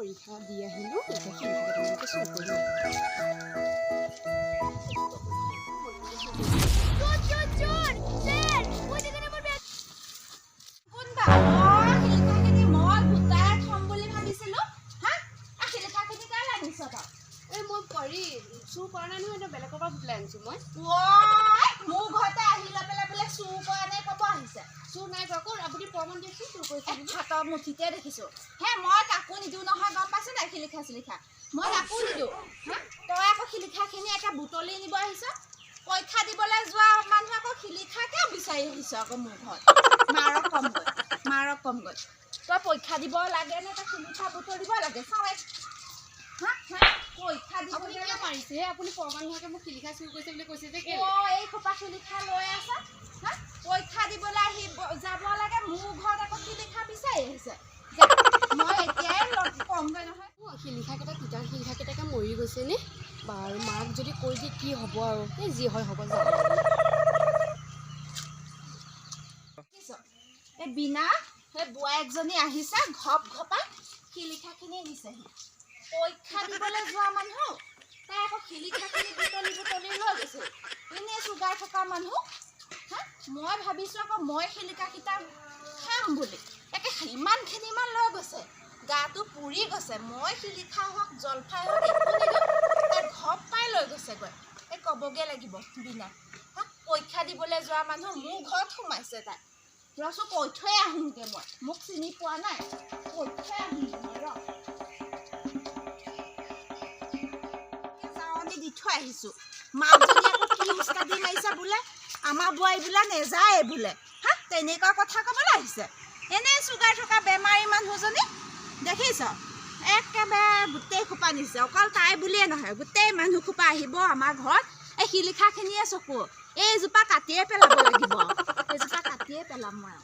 পৰীক্ষা দি আহিলোঁ এতিয়া শিলিখাকেইটামানকে চুৰ কৰিলোঁ চুৰ কৰা নাই নহয় বেলেগৰ পৰা বুটলাই আনিছোঁ মই মোৰ ঘৰতে আহি লৈ পেলাই বোলে চুৰ কৰা নাই ক'ব আহিছে চুৰ নাই কৰা ক'ত আপুনি প্ৰমাণ দিয়কচোন চুৰ কৰিছে হাতৰ মুঠিতে দেখিছোঁ হে মই কাকো নিদিওঁ নহয় গম পাইছ নাই শিলিখা চিলিখা মই কাকো নিদিওঁ হা তই আকৌ শিলিখাখিনি একে বুটলি নিব আহিছ পৰীক্ষা দিবলৈ যোৱা মানুহ আকৌ শিলিখাকে বিচাৰি আহিছ আকৌ মোৰ ঘৰত মাৰক কমগৈ তই পৰীক্ষা দিব লাগে নে তই শিলিখা বুটলিব লাগে চাওঁ পৰীক্ষা আপুনি কিয় মাৰিছে আপুনি প্ৰমাণ নোহোৱাকৈ মোক শিলিখা চুৰ কৰিছে বুলি কৈছে যে এই খোপা শিলিখা লৈ আছা হা পৰীক্ষা দিবলৈ আহি যাব লাগে মোৰ ঘৰত আকৌ শিলিখা বিচাৰি আহিছে মই এতিয়াই কমগৈ নহয় শিলিখাকেইটা তিতা শিলিখাকেইটাকে মৰি গৈছে নে বাৰু মাক যদি কৈ দিয়ে কি হ'ব আৰু এই যি হয় হ'ব যাব এই বিনা সেই বোৱাৰীজনী আহিছে ঘপ ঘপাই শিলিখাখিনি নিছেহি পৰীক্ষা দিবলৈ যোৱা মানুহ তাই আকৌ শিলিখাখিনি বুটলি লৈ গৈছে এনেই চুগাৰ থকা মানুহ হা মই ভাবিছোঁ আকৌ মই শিলিখাকেইটা খাম বুলি একে ইমানখিনি লৈ গৈছে গাটো পুৰি গৈছে মই শিলিখা হওক জলফাই হওক একো নিদিওঁ তাই ঘপ পাই লৈ গৈছেগৈ এই ক'বগৈ লাগিব বিনা হা পৰীক্ষা দিবলৈ যোৱা মানুহ মোৰ ঘৰত সোমাইছে তাই ৰচোন কৈ থৈ আহোঁগৈ মই মোক চিনি পোৱা নাই কৈ থৈ আহোঁগৈ মই দি থৈ আহিছোঁ মাকজনী আকৌ কি উস্তাদি মাৰিছে বোলে আমাৰ বোৱাৰী বোলে নেযায় বোলে হা তেনেকুৱা কথা ক'বলৈ আহিছে এনেই চুগাৰ থকা বেমাৰী মানুহজনী দেখিছ একেবাৰে গোটেই খোপা নিছে অকল তাই বুলিয়ে নহয় গোটেই মানুহ খোপা আহিব আমাৰ ঘৰত এই শিলিখাখিনিয়ে চকু এইজোপা কাটিয়ে পেলাব লাগিব এইজোপা কাটিয়ে পেলাম মই